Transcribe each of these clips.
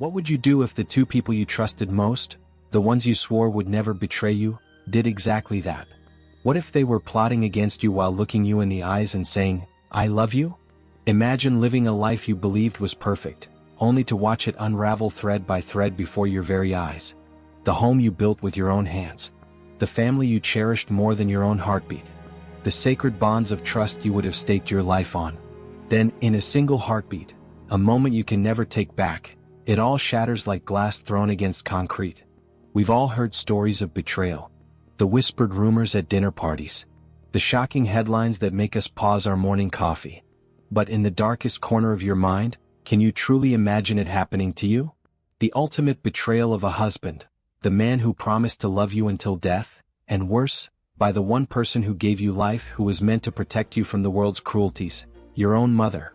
What would you do if the two people you trusted most, the ones you swore would never betray you, did exactly that? What if they were plotting against you while looking you in the eyes and saying, "I love you"? Imagine living a life you believed was perfect, only to watch it unravel thread by thread before your very eyes. The home you built with your own hands. The family you cherished more than your own heartbeat. The sacred bonds of trust you would have staked your life on. Then, in a single heartbeat, a moment you can never take back, it all shatters like glass thrown against concrete. We've all heard stories of betrayal. The whispered rumors at dinner parties. The shocking headlines that make us pause our morning coffee. But in the darkest corner of your mind, can you truly imagine it happening to you? The ultimate betrayal of a husband, the man who promised to love you until death, and worse, by the one person who gave you life, who was meant to protect you from the world's cruelties, your own mother.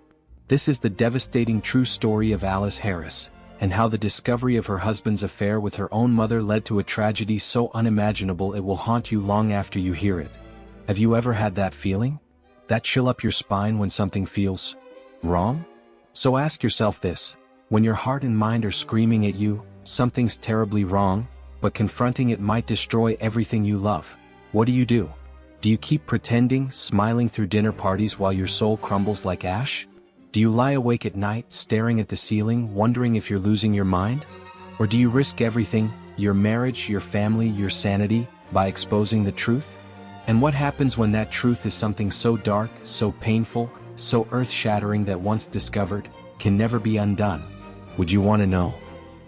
This is the devastating true story of Alice Harris, and how the discovery of her husband's affair with her own mother led to a tragedy so unimaginable it will haunt you long after you hear it. Have you ever had that feeling? That chill up your spine when something feels wrong? So ask yourself this: when your heart and mind are screaming at you, something's terribly wrong, but confronting it might destroy everything you love, what do? Do you keep pretending, smiling through dinner parties while your soul crumbles like ash? Do you lie awake at night, staring at the ceiling, wondering if you're losing your mind? Or do you risk everything, your marriage, your family, your sanity, by exposing the truth? And what happens when that truth is something so dark, so painful, so earth-shattering that once discovered, can never be undone? Would you want to know?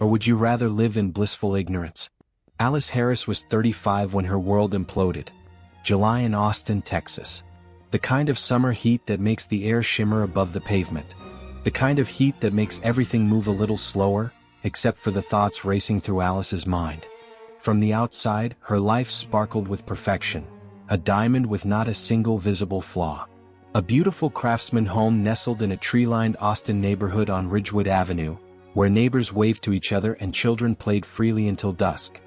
Or would you rather live in blissful ignorance? Alice Harris was 35 when her world imploded. July in Austin, Texas. The kind of summer heat that makes the air shimmer above the pavement. The kind of heat that makes everything move a little slower, except for the thoughts racing through Alice's mind. From the outside, her life sparkled with perfection. A diamond with not a single visible flaw. A beautiful craftsman home nestled in a tree-lined Austin neighborhood on Ridgewood Avenue, where neighbors waved to each other and children played freely until dusk.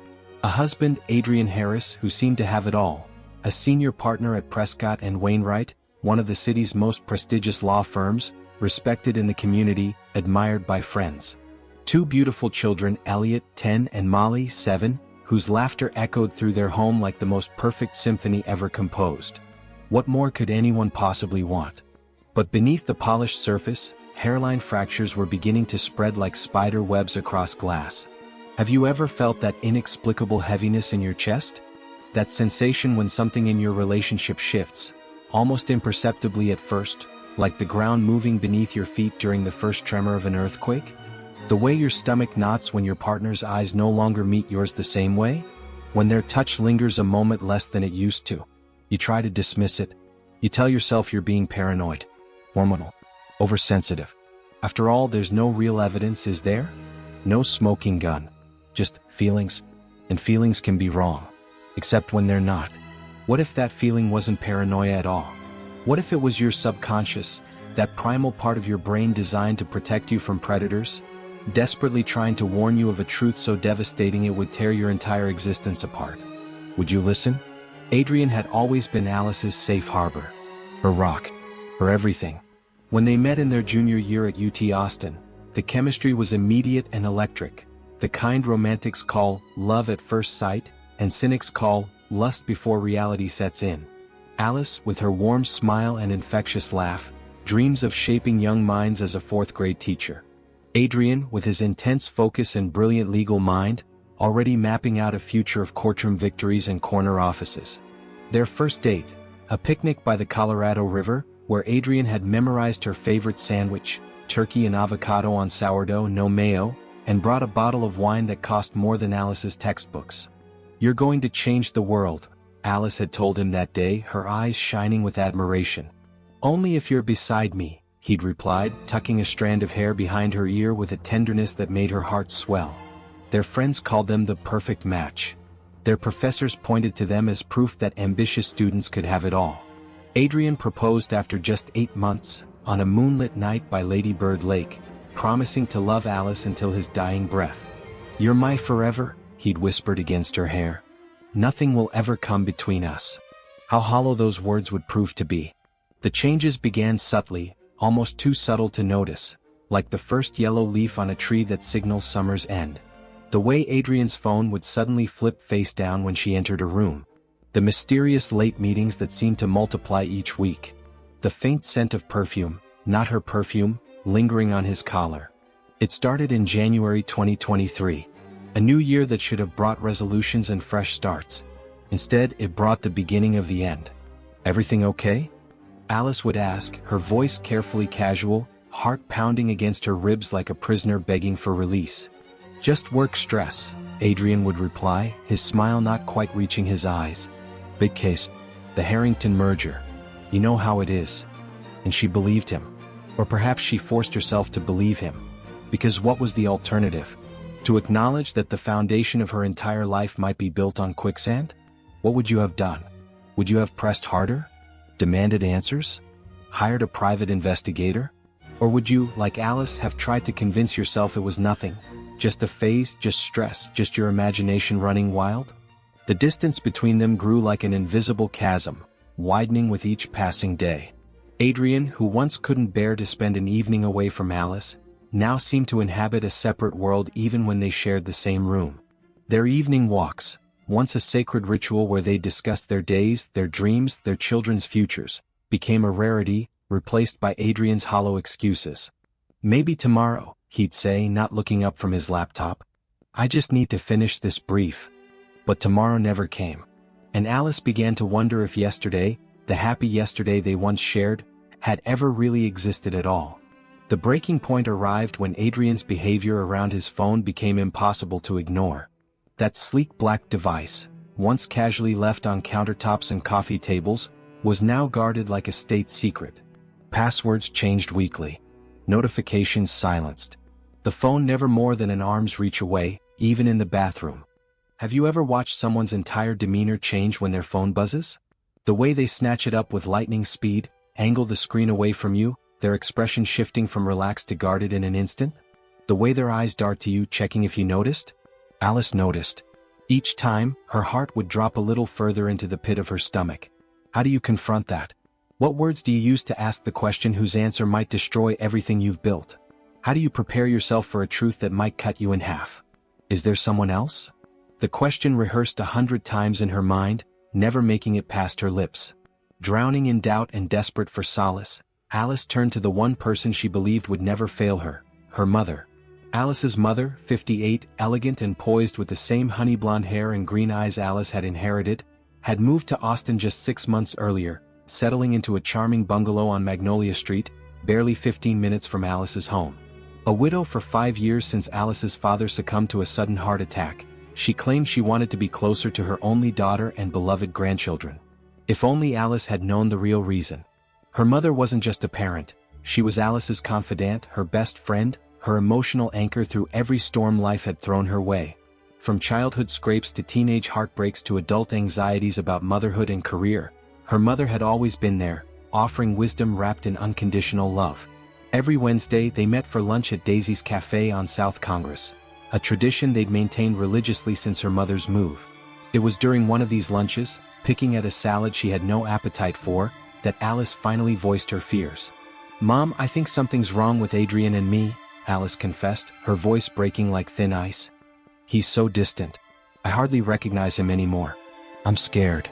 A husband, Adrien Harris, who seemed to have it all. A senior partner at Prescott and Wainwright, one of the city's most prestigious law firms, respected in the community, admired by friends. Two beautiful children, Elliot, 10, and Molly, 7, whose laughter echoed through their home like the most perfect symphony ever composed. What more could anyone possibly want? But beneath the polished surface, hairline fractures were beginning to spread like spider webs across glass. Have you ever felt that inexplicable heaviness in your chest? That sensation when something in your relationship shifts, almost imperceptibly at first, like the ground moving beneath your feet during the first tremor of an earthquake? The way your stomach knots when your partner's eyes no longer meet yours the same way? When their touch lingers a moment less than it used to. You try to dismiss it. You tell yourself you're being paranoid, hormonal, oversensitive. After all, there's no real evidence, is there? No smoking gun. Just feelings. And feelings can be wrong. Except when they're not. What if that feeling wasn't paranoia at all? What if it was your subconscious, that primal part of your brain designed to protect you from predators, desperately trying to warn you of a truth so devastating it would tear your entire existence apart? Would you listen? Adrien had always been Alice's safe harbor. Her rock. Her everything. When they met in their junior year at UT Austin, the chemistry was immediate and electric, the kind romantics call love at first sight, and cynics call lust before reality sets in. Alice, with her warm smile and infectious laugh, dreams of shaping young minds as a fourth-grade teacher. Adrien, with his intense focus and brilliant legal mind, already mapping out a future of courtroom victories and corner offices. Their first date, a picnic by the Colorado River, where Adrien had memorized her favorite sandwich, turkey and avocado on sourdough, no mayo, and brought a bottle of wine that cost more than Alice's textbooks. "You're going to change the world," Alice had told him that day, her eyes shining with admiration. "Only if you're beside me," he'd replied, tucking a strand of hair behind her ear with a tenderness that made her heart swell. Their friends called them the perfect match. Their professors pointed to them as proof that ambitious students could have it all. Adrien proposed after just 8 months, on a moonlit night by Lady Bird Lake, promising to love Alice until his dying breath. "You're my forever," he'd whispered against her hair. "Nothing will ever come between us." How hollow those words would prove to be. The changes began subtly, almost too subtle to notice. like the first yellow leaf on a tree that signals summer's end. The way Adrien's phone would suddenly flip face down when she entered a room. The mysterious late meetings that seemed to multiply each week. The faint scent of perfume, not her perfume, lingering on his collar. It started in January 2023. A new year that should have brought resolutions and fresh starts. Instead, it brought the beginning of the end. "Everything okay?" Alice would ask, her voice carefully casual, heart pounding against her ribs like a prisoner begging for release. "Just work stress," Adrien would reply, his smile not quite reaching his eyes. "Big case. The Harrington merger. You know how it is." And she believed him. Or perhaps she forced herself to believe him. Because what was the alternative? To acknowledge that the foundation of her entire life might be built on quicksand? What would you have done? Would you have pressed harder? Demanded answers? Hired a private investigator? Or would you, like Alice, have tried to convince yourself it was nothing? Just a phase, just stress, just your imagination running wild? The distance between them grew like an invisible chasm, widening with each passing day. Adrien, who once couldn't bear to spend an evening away from Alice, now seemed to inhabit a separate world even when they shared the same room. Their evening walks, once a sacred ritual where they discussed their days, their dreams, their children's futures, became a rarity, replaced by Adrien's hollow excuses. "Maybe tomorrow," he'd say, not looking up from his laptop. "I just need to finish this brief." But tomorrow never came. And Alice began to wonder if yesterday, the happy yesterday they once shared, had ever really existed at all. The breaking point arrived when Adrien's behavior around his phone became impossible to ignore. That sleek black device, once casually left on countertops and coffee tables, was now guarded like a state secret. Passwords changed weekly. Notifications silenced. The phone never more than an arm's reach away, even in the bathroom. Have you ever watched someone's entire demeanor change when their phone buzzes? The way they snatch it up with lightning speed, angle the screen away from you, their expression shifting from relaxed to guarded in an instant? The way their eyes dart to you, checking if you noticed? Alice noticed. Each time, her heart would drop a little further into the pit of her stomach. How do you confront that? What words do you use to ask the question whose answer might destroy everything you've built? How do you prepare yourself for a truth that might cut you in half? Is there someone else? The question rehearsed 100 times in her mind, never making it past her lips. Drowning in doubt and desperate for solace, Alice turned to the one person she believed would never fail her, her mother. Alice's mother, 58, elegant and poised with the same honey blonde hair and green eyes Alice had inherited, had moved to Austin just 6 months earlier, settling into a charming bungalow on Magnolia Street, barely 15 minutes from Alice's home. A widow for 5 years since Alice's father succumbed to a sudden heart attack, she claimed she wanted to be closer to her only daughter and beloved grandchildren. If only Alice had known the real reason. Her mother wasn't just a parent, she was Alice's confidant, her best friend, her emotional anchor through every storm life had thrown her way. From childhood scrapes to teenage heartbreaks to adult anxieties about motherhood and career, her mother had always been there, offering wisdom wrapped in unconditional love. Every Wednesday they met for lunch at Daisy's Cafe on South Congress, a tradition they'd maintained religiously since her mother's move. It was during one of these lunches, picking at a salad she had no appetite for, that Alice finally voiced her fears. "Mom, I think something's wrong with Adrien and me," Alice confessed, her voice breaking like thin ice. "He's so distant. I hardly recognize him anymore. I'm scared."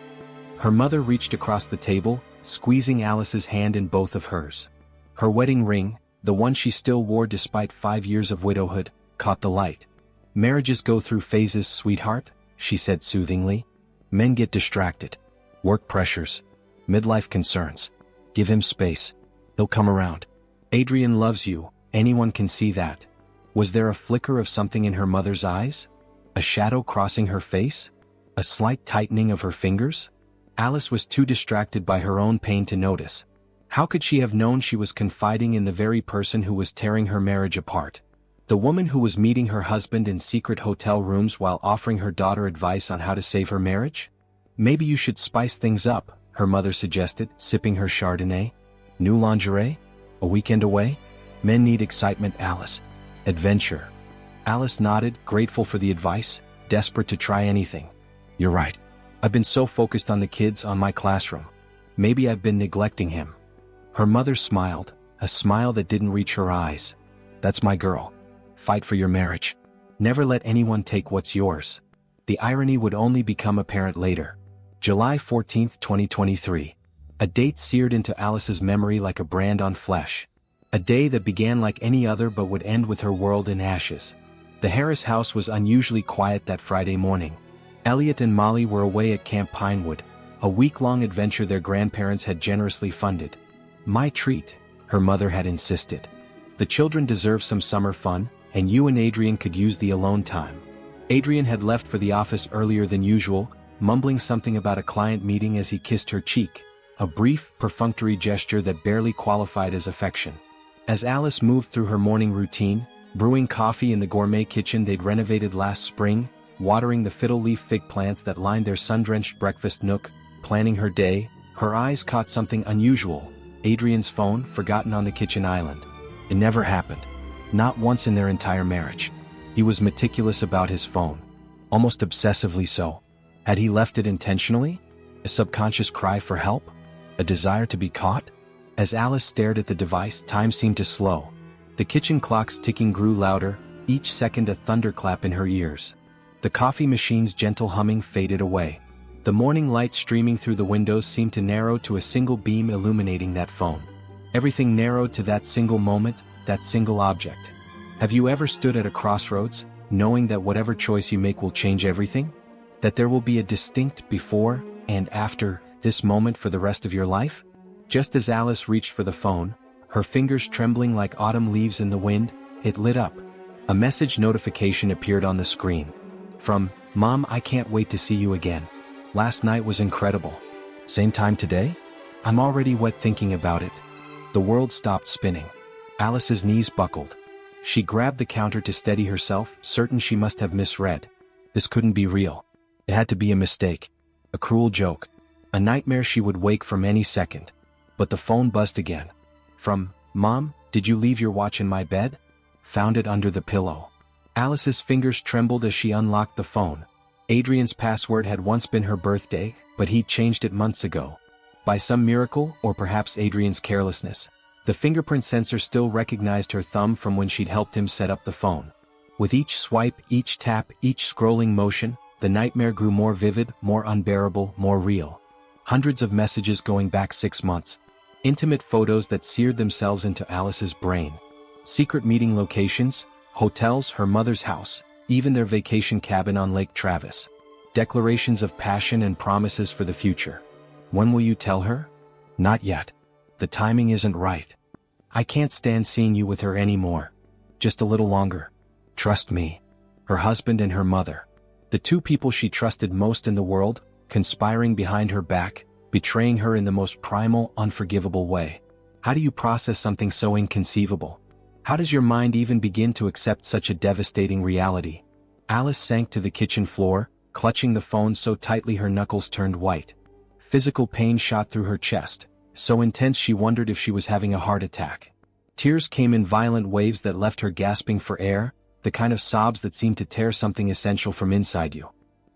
Her mother reached across the table, squeezing Alice's hand in both of hers. Her wedding ring, the one she still wore despite 5 years of widowhood, caught the light. "Marriages go through phases, sweetheart," she said soothingly. "Men get distracted. Work pressures. Midlife concerns. Give him space. He'll come around. Adrien loves you, anyone can see that." Was there a flicker of something in her mother's eyes? A shadow crossing her face? A slight tightening of her fingers? Alice was too distracted by her own pain to notice. How could she have known she was confiding in the very person who was tearing her marriage apart? The woman who was meeting her husband in secret hotel rooms while offering her daughter advice on how to save her marriage? "Maybe you should spice things up," her mother suggested, sipping her Chardonnay. "New lingerie? A weekend away? Men need excitement, Alice. Adventure." Alice nodded, grateful for the advice, desperate to try anything. "You're right. I've been so focused on the kids, on my classroom. Maybe I've been neglecting him." Her mother smiled, a smile that didn't reach her eyes. That's my girl. Fight for your marriage. Never let anyone take what's yours. The irony would only become apparent later. July 14, 2023. A date seared into Alice's memory like a brand on flesh. A day that began like any other but would end with her world in ashes. The Harris house was unusually quiet that Friday morning. Elliot and Molly were away at Camp Pinewood, a week-long adventure their grandparents had generously funded. My treat, her mother had insisted. The children deserve some summer fun, and you and Adrien could use the alone time. Adrien had left for the office earlier than usual, mumbling something about a client meeting as he kissed her cheek, a brief, perfunctory gesture that barely qualified as affection. As Alice moved through her morning routine, brewing coffee in the gourmet kitchen they'd renovated last spring, watering the fiddle-leaf fig plants that lined their sun-drenched breakfast nook, planning her day, her eyes caught something unusual: Adrien's phone, forgotten on the kitchen island. It never happened. Not once in their entire marriage. He was meticulous about his phone. Almost obsessively so. Had he left it intentionally? A subconscious cry for help? A desire to be caught? As Alice stared at the device, time seemed to slow. The kitchen clock's ticking grew louder, each second a thunderclap in her ears. The coffee machine's gentle humming faded away. The morning light streaming through the windows seemed to narrow to a single beam illuminating that phone. Everything narrowed to that single moment, that single object. Have you ever stood at a crossroads, knowing that whatever choice you make will change everything? That there will be a distinct before and after this moment for the rest of your life? Just as Alice reached for the phone, her fingers trembling like autumn leaves in the wind, it lit up. A message notification appeared on the screen. From, "Mom, I can't wait to see you again. Last night was incredible. Same time today? I'm already wet thinking about it." The world stopped spinning. Alice's knees buckled. She grabbed the counter to steady herself, certain she must have misread. This couldn't be real. It had to be a mistake. A cruel joke. A nightmare she would wake from any second. But the phone buzzed again. From, "Mom, did you leave your watch in my bed? Found it under the pillow." Alice's fingers trembled as she unlocked the phone. Adrien's password had once been her birthday, but he'd changed it months ago. By some miracle, or perhaps Adrien's carelessness, the fingerprint sensor still recognized her thumb from when she'd helped him set up the phone. With each swipe, each tap, each scrolling motion, the nightmare grew more vivid, more unbearable, more real. Hundreds of messages going back 6 months. Intimate photos that seared themselves into Alice's brain. Secret meeting locations, hotels, her mother's house, even their vacation cabin on Lake Travis. Declarations of passion and promises for the future. When will you tell her? Not yet. The timing isn't right. I can't stand seeing you with her anymore. Just a little longer. Trust me. Her husband and her mother. The two people she trusted most in the world, conspiring behind her back, betraying her in the most primal, unforgivable way. How do you process something so inconceivable? How does your mind even begin to accept such a devastating reality? Alice sank to the kitchen floor, clutching the phone so tightly her knuckles turned white. Physical pain shot through her chest, so intense she wondered if she was having a heart attack. Tears came in violent waves that left her gasping for air, the kind of sobs that seemed to tear something essential from inside you.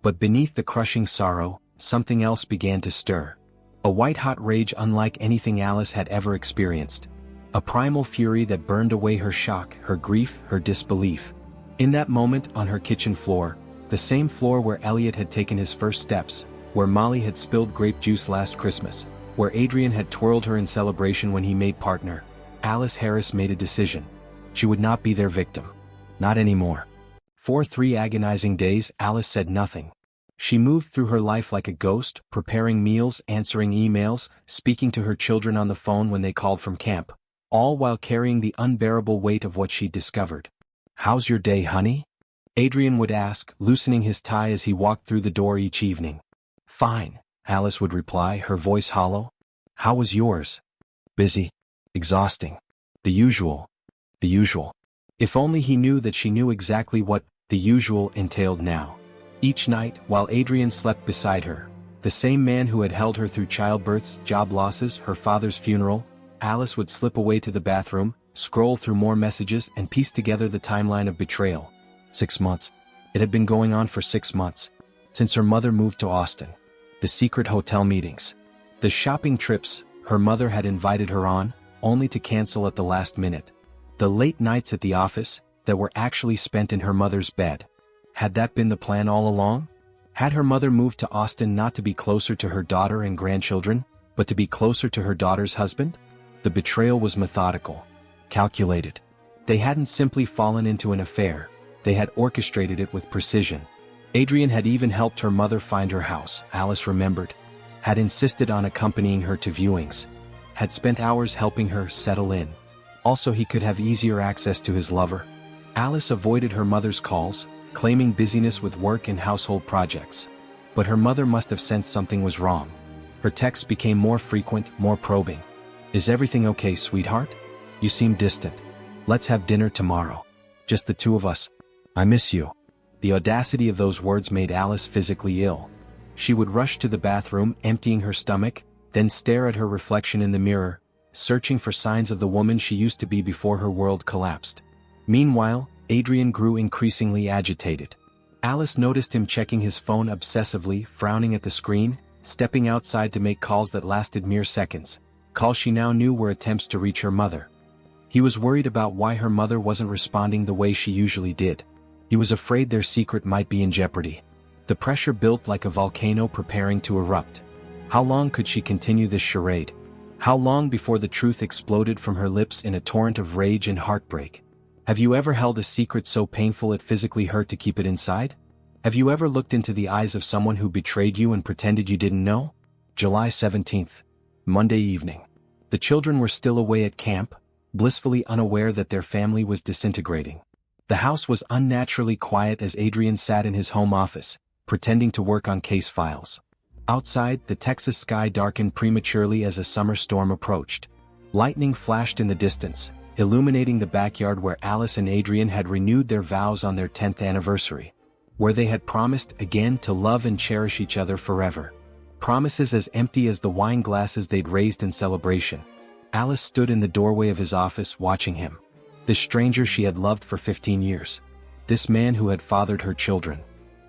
But beneath the crushing sorrow, something else began to stir. A white-hot rage unlike anything Alice had ever experienced. A primal fury that burned away her shock, her grief, her disbelief. In that moment, on her kitchen floor, the same floor where Elliot had taken his first steps, where Molly had spilled grape juice last Christmas, where Adrien had twirled her in celebration when he made partner, Alice Harris made a decision. She would not be their victim. Not anymore. For 3 agonizing days, Alice said nothing. She moved through her life like a ghost, preparing meals, answering emails, speaking to her children on the phone when they called from camp, all while carrying the unbearable weight of what she'd discovered. "How's your day, honey?" Adrien would ask, loosening his tie as he walked through the door each evening. "Fine," Alice would reply, her voice hollow. "How was yours?" "Busy. Exhausting. The usual." The usual. If only he knew that she knew exactly what the usual entailed now. Each night, while Adrien slept beside her, the same man who had held her through childbirths, job losses, her father's funeral, Alice would slip away to the bathroom, scroll through more messages and piece together the timeline of betrayal. 6 months. It had been going on for 6 months. Since her mother moved to Austin. The secret hotel meetings. The shopping trips her mother had invited her on, only to cancel at the last minute. The late nights at the office, that were actually spent in her mother's bed. Had that been the plan all along? Had her mother moved to Austin not to be closer to her daughter and grandchildren, but to be closer to her daughter's husband? The betrayal was methodical, calculated. They hadn't simply fallen into an affair, they had orchestrated it with precision. Adrien had even helped her mother find her house, Alice remembered. Had insisted on accompanying her to viewings. Had spent hours helping her settle in. Also, he could have easier access to his lover. Alice avoided her mother's calls, claiming busyness with work and household projects. But her mother must have sensed something was wrong. Her texts became more frequent, more probing. "Is everything okay, sweetheart? You seem distant. Let's have dinner tomorrow. Just the two of us. I miss you." The audacity of those words made Alice physically ill. She would rush to the bathroom, emptying her stomach, then stare at her reflection in the mirror, searching for signs of the woman she used to be before her world collapsed. Meanwhile, Adrien grew increasingly agitated. Alice noticed him checking his phone obsessively, frowning at the screen, stepping outside to make calls that lasted mere seconds. Calls she now knew were attempts to reach her mother. He was worried about why her mother wasn't responding the way she usually did. He was afraid their secret might be in jeopardy. The pressure built like a volcano preparing to erupt. How long could she continue this charade? How long before the truth exploded from her lips in a torrent of rage and heartbreak? Have you ever held a secret so painful it physically hurt to keep it inside? Have you ever looked into the eyes of someone who betrayed you and pretended you didn't know? July 17th. Monday evening. The children were still away at camp, blissfully unaware that their family was disintegrating. The house was unnaturally quiet as Adrien sat in his home office, pretending to work on case files. Outside, the Texas sky darkened prematurely as a summer storm approached. Lightning flashed in the distance, illuminating the backyard where Alice and Adrien had renewed their vows on their 10th anniversary. Where they had promised again to love and cherish each other forever. Promises as empty as the wine glasses they'd raised in celebration. Alice stood in the doorway of his office watching him. This stranger she had loved for 15 years. This man who had fathered her children.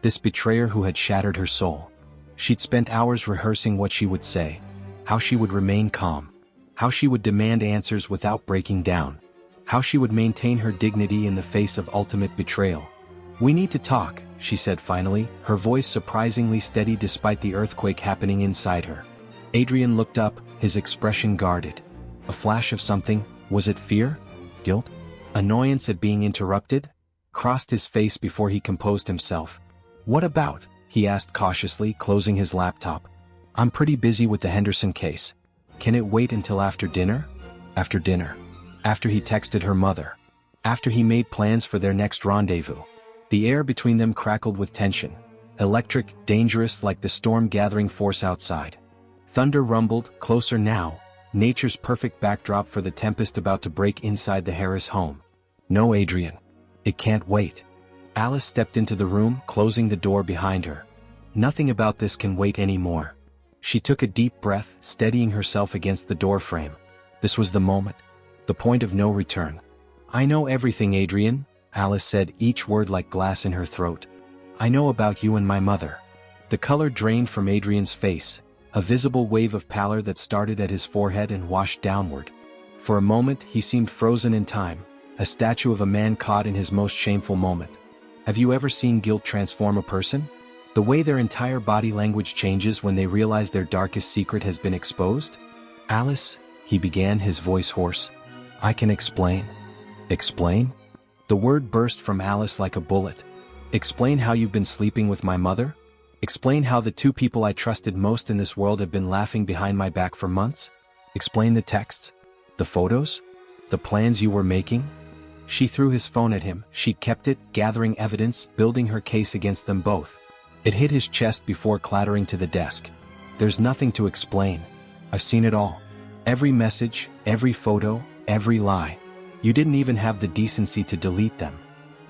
This betrayer who had shattered her soul. She'd spent hours rehearsing what she would say. How she would remain calm. How she would demand answers without breaking down. How she would maintain her dignity in the face of ultimate betrayal. "We need to talk," she said finally, her voice surprisingly steady despite the earthquake happening inside her. Adrien looked up, his expression guarded. A flash of something, was it fear? Guilt? Annoyance at being interrupted? Crossed his face before he composed himself. "What about?" he asked cautiously, closing his laptop. "I'm pretty busy with the Henderson case. Can it wait until after dinner?" After dinner. After he texted her mother. After he made plans for their next rendezvous. The air between them crackled with tension. Electric, dangerous like the storm gathering force outside. Thunder rumbled, closer now, nature's perfect backdrop for the tempest about to break inside the Harris home. "No, Adrien. It can't wait." Alice stepped into the room, closing the door behind her. "Nothing about this can wait anymore." She took a deep breath, steadying herself against the doorframe. This was the moment. The point of no return. "I know everything, Adrien," Alice said, each word like glass in her throat. "I know about you and my mother." The color drained from Adrien's face, a visible wave of pallor that started at his forehead and washed downward. For a moment he seemed frozen in time, a statue of a man caught in his most shameful moment. Have you ever seen guilt transform a person? The way their entire body language changes when they realize their darkest secret has been exposed? "Alice," he began, his voice hoarse. "I can explain." "Explain?" The word burst from Alice like a bullet. "Explain how you've been sleeping with my mother? Explain how the two people I trusted most in this world have been laughing behind my back for months? Explain the texts? The photos? The plans you were making?" She threw his phone at him. She kept it, gathering evidence, building her case against them both. It hit his chest before clattering to the desk. "There's nothing to explain. I've seen it all. Every message, every photo, every lie. You didn't even have the decency to delete them."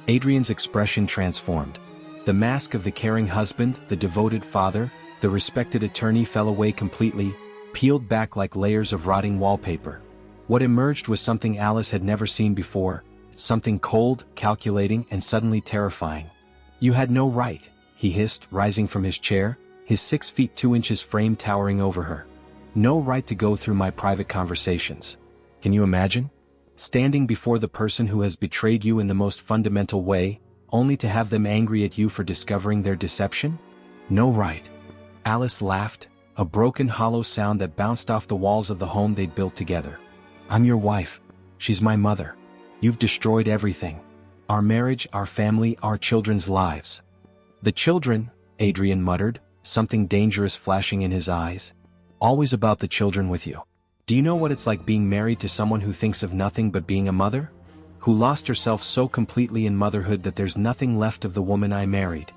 Adrien's expression transformed. The mask of the caring husband, the devoted father, the respected attorney fell away completely, peeled back like layers of rotting wallpaper. What emerged was something Alice had never seen before, something cold, calculating, and suddenly terrifying. "You had no right," he hissed, rising from his chair, his 6 feet 2 inches frame towering over her. "No right to go through my private conversations. Can you imagine? Standing before the person who has betrayed you in the most fundamental way, only to have them angry at you for discovering their deception? No, right. Alice laughed, a broken hollow sound that bounced off the walls of the home they'd built together. I'm your wife. She's my mother. You've destroyed everything. Our marriage, our family, our children's lives. The children, Adrien muttered, something dangerous flashing in his eyes. Always about the children with you. Do you know what it's like being married to someone who thinks of nothing but being a mother? Who lost herself so completely in motherhood that there's nothing left of the woman I married.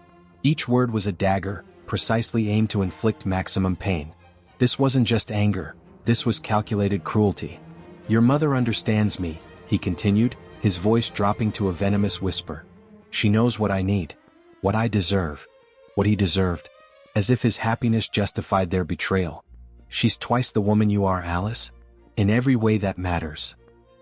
Each word was a dagger, precisely aimed to inflict maximum pain. This wasn't just anger, this was calculated cruelty. Your mother understands me, he continued, his voice dropping to a venomous whisper. She knows what I need. What I deserve. What he deserved. As if his happiness justified their betrayal. She's twice the woman you are, Alice. In every way that matters.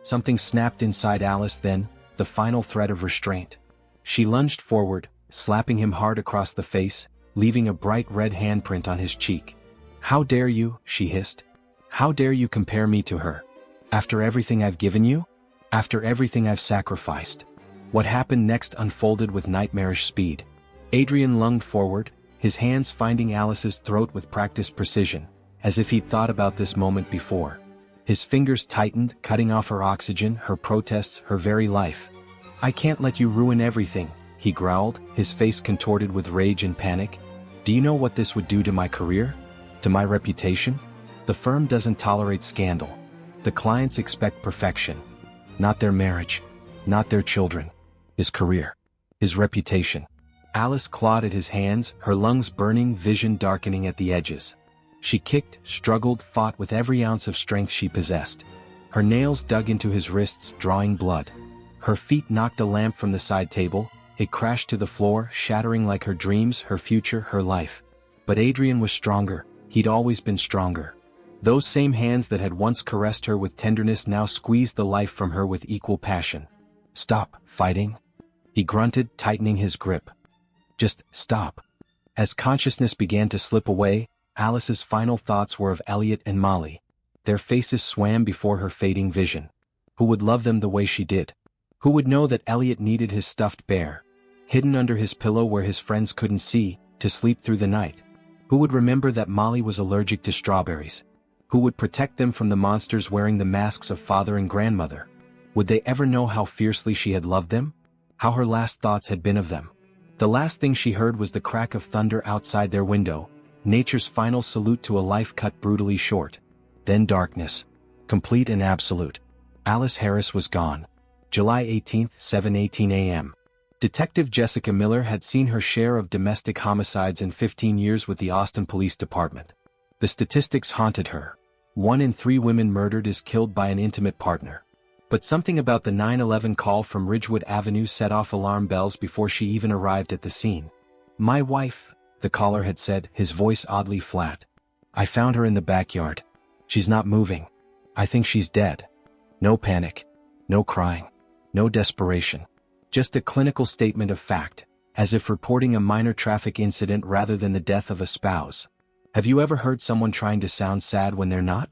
Something snapped inside Alice then, the final thread of restraint. She lunged forward, slapping him hard across the face, leaving a bright red handprint on his cheek. How dare you, she hissed. How dare you compare me to her? After everything I've given you? After everything I've sacrificed? What happened next unfolded with nightmarish speed. Adrien lunged forward, his hands finding Alice's throat with practiced precision, as if he'd thought about this moment before. His fingers tightened, cutting off her oxygen, her protests, her very life. I can't let you ruin everything, he growled, his face contorted with rage and panic. Do you know what this would do to my career? To my reputation? The firm doesn't tolerate scandal. The clients expect perfection. Not their marriage. Not their children. His career. His reputation. Alice clawed at his hands, her lungs burning, vision darkening at the edges. She kicked, struggled, fought with every ounce of strength she possessed. Her nails dug into his wrists, drawing blood. Her feet knocked a lamp from the side table. It crashed to the floor, shattering like her dreams, her future, her life. But Adrien was stronger. He'd always been stronger. Those same hands that had once caressed her with tenderness now squeezed the life from her with equal passion. Stop fighting, he grunted, tightening his grip. Just stop. As consciousness began to slip away, Alice's final thoughts were of Elliot and Molly. Their faces swam before her fading vision. Who would love them the way she did? Who would know that Elliot needed his stuffed bear, hidden under his pillow where his friends couldn't see, to sleep through the night? Who would remember that Molly was allergic to strawberries? Who would protect them from the monsters wearing the masks of father and grandmother? Would they ever know how fiercely she had loved them? How her last thoughts had been of them? The last thing she heard was the crack of thunder outside their window, nature's final salute to a life cut brutally short. Then darkness. Complete and absolute. Alice Harris was gone. July 18, 7:18 a.m. Detective Jessica Miller had seen her share of domestic homicides in 15 years with the Austin Police Department. The statistics haunted her. 1 in 3 women murdered is killed by an intimate partner. But something about the 911 call from Ridgewood Avenue set off alarm bells before she even arrived at the scene. My wife, the caller had said, his voice oddly flat. I found her in the backyard. She's not moving. I think she's dead. No panic. No crying. No desperation. Just a clinical statement of fact, as if reporting a minor traffic incident rather than the death of a spouse. Have you ever heard someone trying to sound sad when they're not?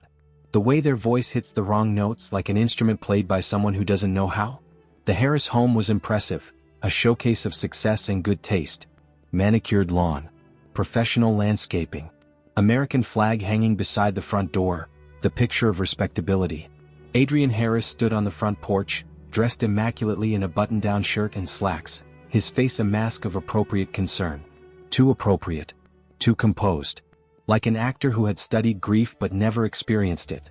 The way their voice hits the wrong notes like an instrument played by someone who doesn't know how? The Harris home was impressive, a showcase of success and good taste. Manicured lawn. Professional landscaping. American flag hanging beside the front door, the picture of respectability. Adrien Harris stood on the front porch, dressed immaculately in a button-down shirt and slacks, his face a mask of appropriate concern. Too appropriate. Too composed. Like an actor who had studied grief but never experienced it.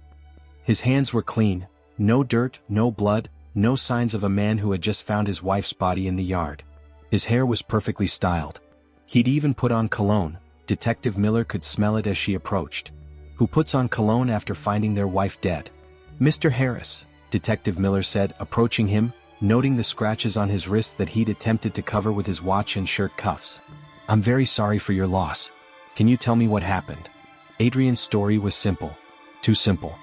His hands were clean, no dirt, no blood, no signs of a man who had just found his wife's body in the yard. His hair was perfectly styled. He'd even put on cologne. Detective Miller could smell it as she approached. Who puts on cologne after finding their wife dead? Mr. Harris, Detective Miller said, approaching him, noting the scratches on his wrist that he'd attempted to cover with his watch and shirt cuffs. I'm very sorry for your loss. Can you tell me what happened? Adrien's story was simple. Too simple.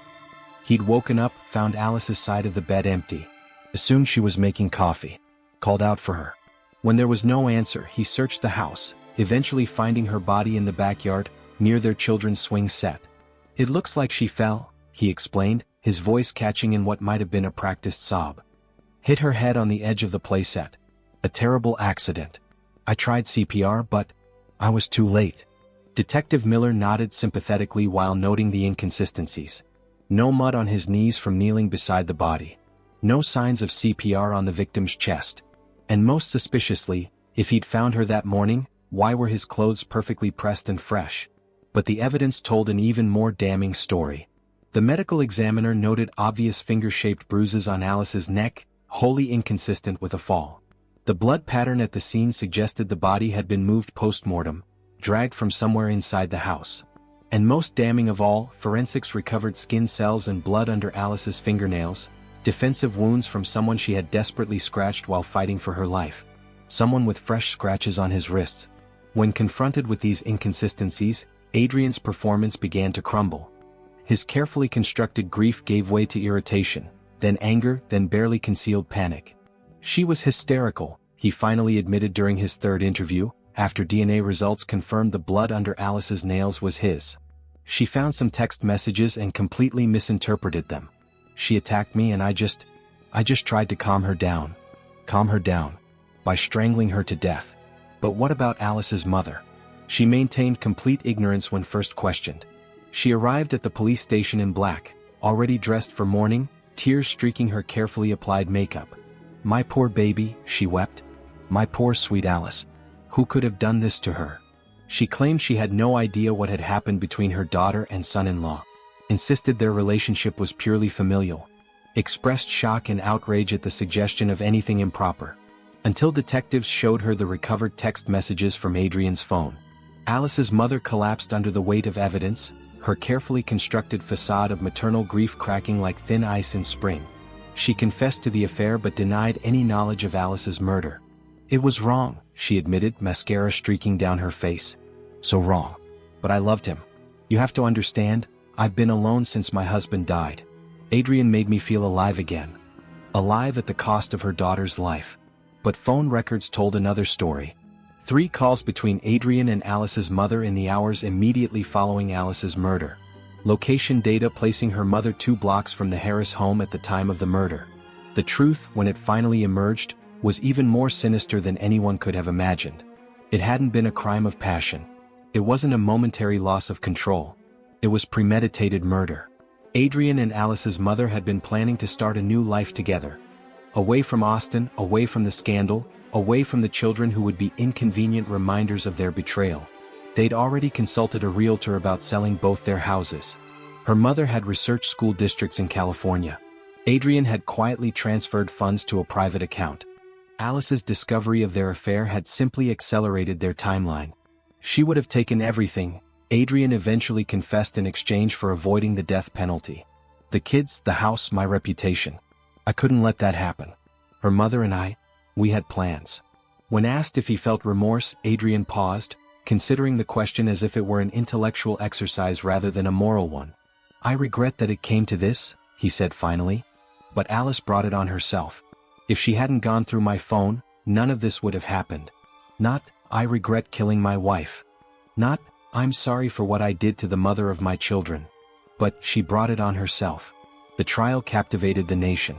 He'd woken up, found Alice's side of the bed empty. Assumed she was making coffee. Called out for her. When there was no answer, he searched the house, eventually finding her body in the backyard, near their children's swing set. It looks like she fell, he explained, his voice catching in what might have been a practiced sob. Hit her head on the edge of the playset. A terrible accident. I tried CPR but I was too late. Detective Miller nodded sympathetically while noting the inconsistencies. No mud on his knees from kneeling beside the body. No signs of CPR on the victim's chest. And most suspiciously, if he'd found her that morning, why were his clothes perfectly pressed and fresh? But the evidence told an even more damning story. The medical examiner noted obvious finger-shaped bruises on Alice's neck, wholly inconsistent with a fall. The blood pattern at the scene suggested the body had been moved post-mortem, dragged from somewhere inside the house. And most damning of all, forensics recovered skin cells and blood under Alice's fingernails, defensive wounds from someone she had desperately scratched while fighting for her life. Someone with fresh scratches on his wrists. When confronted with these inconsistencies, Adrien's performance began to crumble. His carefully constructed grief gave way to irritation, then anger, then barely concealed panic. She was hysterical, he finally admitted during his third interview, after DNA results confirmed the blood under Alice's nails was his. She found some text messages and completely misinterpreted them. She attacked me and I just tried to calm her down. Calm her down. By strangling her to death. But what about Alice's mother? She maintained complete ignorance when first questioned. She arrived at the police station in black, already dressed for mourning, tears streaking her carefully applied makeup. My poor baby, she wept. My poor sweet Alice. Who could have done this to her? She claimed she had no idea what had happened between her daughter and son-in-law. Insisted their relationship was purely familial. Expressed shock and outrage at the suggestion of anything improper. Until detectives showed her the recovered text messages from Adrien's phone. Alice's mother collapsed under the weight of evidence, her carefully constructed facade of maternal grief cracking like thin ice in spring. She confessed to the affair but denied any knowledge of Alice's murder. It was wrong, she admitted, mascara streaking down her face. So wrong. But I loved him. You have to understand, I've been alone since my husband died. Adrien made me feel alive again. Alive at the cost of her daughter's life. But phone records told another story. 3 calls between Adrien and Alice's mother in the hours immediately following Alice's murder. Location data placing her mother 2 blocks from the Harris home at the time of the murder. The truth, when it finally emerged, was even more sinister than anyone could have imagined. It hadn't been a crime of passion. It wasn't a momentary loss of control. It was premeditated murder. Adrien and Alice's mother had been planning to start a new life together. Away from Austin, away from the scandal, away from the children who would be inconvenient reminders of their betrayal. They'd already consulted a realtor about selling both their houses. Her mother had researched school districts in California. Adrien had quietly transferred funds to a private account. Alice's discovery of their affair had simply accelerated their timeline. She would have taken everything, Adrien eventually confessed, in exchange for avoiding the death penalty. The kids, the house, my reputation. I couldn't let that happen. Her mother and I, we had plans. When asked if he felt remorse, Adrien paused, considering the question as if it were an intellectual exercise rather than a moral one. I regret that it came to this, he said finally. But Alice brought it on herself. If she hadn't gone through my phone, none of this would have happened. Not, I regret killing my wife. Not, I'm sorry for what I did to the mother of my children. But she brought it on herself. The trial captivated the nation.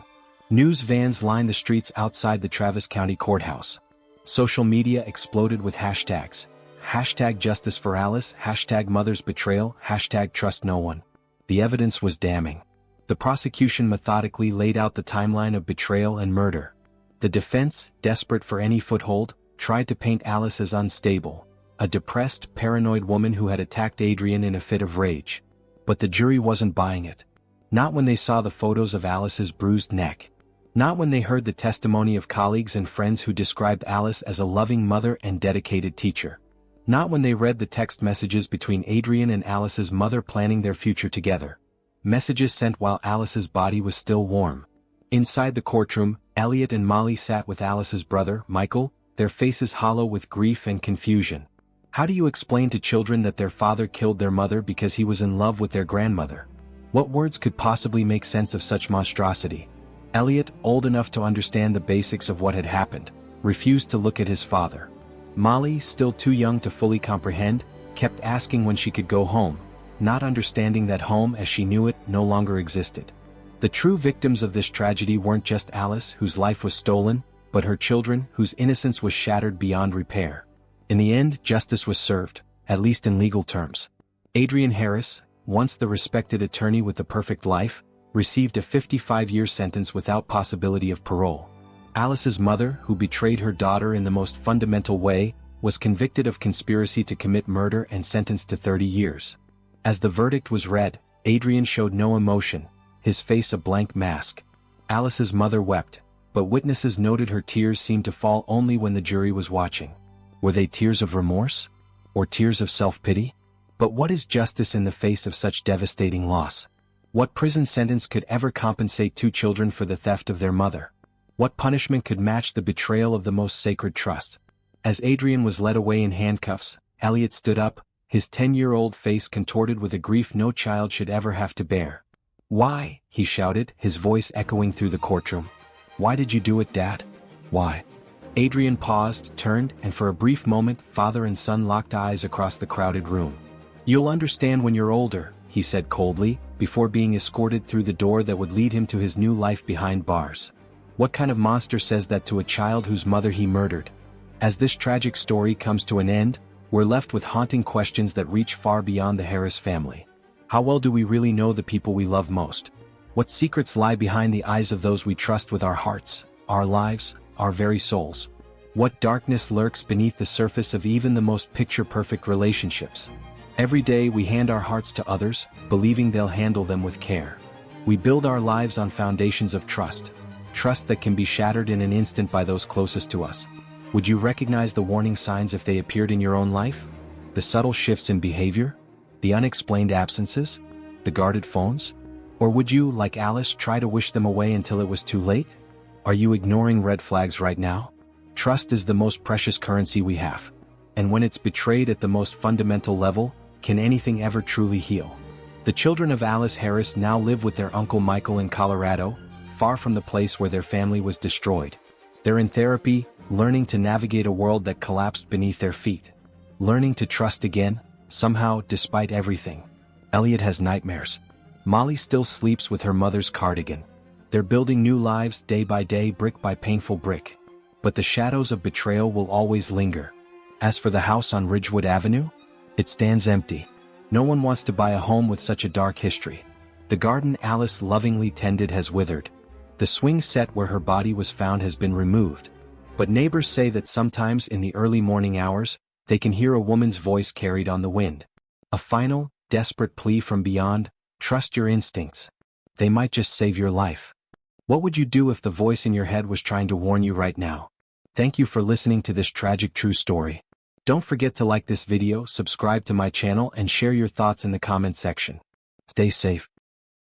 News vans lined the streets outside the Travis County Courthouse. Social media exploded with hashtags. Hashtag Justice for Alice, hashtag Mother's Betrayal, hashtag Trust No One. The evidence was damning. The prosecution methodically laid out the timeline of betrayal and murder. The defense, desperate for any foothold, tried to paint Alice as unstable, a depressed, paranoid woman who had attacked Adrien in a fit of rage. But the jury wasn't buying it. Not when they saw the photos of Alice's bruised neck. Not when they heard the testimony of colleagues and friends who described Alice as a loving mother and dedicated teacher. Not when they read the text messages between Adrien and Alice's mother planning their future together. Messages sent while Alice's body was still warm. Inside the courtroom, Elliot and Molly sat with Alice's brother, Michael, their faces hollow with grief and confusion. How do you explain to children that their father killed their mother because he was in love with their grandmother? What words could possibly make sense of such monstrosity? Elliot, old enough to understand the basics of what had happened, refused to look at his father. Molly, still too young to fully comprehend, kept asking when she could go home, not understanding that home as she knew it no longer existed. The true victims of this tragedy weren't just Alice, whose life was stolen, but her children, whose innocence was shattered beyond repair. In the end, justice was served, at least in legal terms. Adrien Harris, once the respected attorney with the perfect life, received a 55-year sentence without possibility of parole. Alice's mother, who betrayed her daughter in the most fundamental way, was convicted of conspiracy to commit murder and sentenced to 30 years. As the verdict was read, Adrien showed no emotion, his face a blank mask. Alice's mother wept, but witnesses noted her tears seemed to fall only when the jury was watching. Were they tears of remorse? Or tears of self-pity? But what is justice in the face of such devastating loss? What prison sentence could ever compensate two children for the theft of their mother? What punishment could match the betrayal of the most sacred trust? As Adrien was led away in handcuffs, Elliot stood up, his 10-year-old face contorted with a grief no child should ever have to bear. "Why?" he shouted, his voice echoing through the courtroom. "Why did you do it, Dad? Why?" Adrien paused, turned, and for a brief moment, father and son locked eyes across the crowded room. "You'll understand when you're older," he said coldly, before being escorted through the door that would lead him to his new life behind bars. What kind of monster says that to a child whose mother he murdered? As this tragic story comes to an end, we're left with haunting questions that reach far beyond the Harris family. How well do we really know the people we love most? What secrets lie behind the eyes of those we trust with our hearts, our lives, our very souls? What darkness lurks beneath the surface of even the most picture-perfect relationships? Every day we hand our hearts to others, believing they'll handle them with care. We build our lives on foundations of trust that can be shattered in an instant by those closest to us. Would you recognize the warning signs if they appeared in your own life? The subtle shifts in behavior? The unexplained absences? The guarded phones? Or would you, like Alice, try to wish them away until it was too late? Are you ignoring red flags right now? Trust is the most precious currency we have. And when it's betrayed at the most fundamental level, can anything ever truly heal? The children of Alice Harris now live with their Uncle Michael in Colorado, far from the place where their family was destroyed. They're in therapy, learning to navigate a world that collapsed beneath their feet. Learning to trust again, somehow, despite everything. Elliot has nightmares. Molly still sleeps with her mother's cardigan. They're building new lives day by day, brick by painful brick. But the shadows of betrayal will always linger. As for the house on Ridgewood Avenue, it stands empty. No one wants to buy a home with such a dark history. The garden Alice lovingly tended has withered. The swing set where her body was found has been removed. But neighbors say that sometimes in the early morning hours, they can hear a woman's voice carried on the wind. A final, desperate plea from beyond: trust your instincts. They might just save your life. What would you do if the voice in your head was trying to warn you right now? Thank you for listening to this tragic true story. Don't forget to like this video, subscribe to my channel, and share your thoughts in the comment section. Stay safe.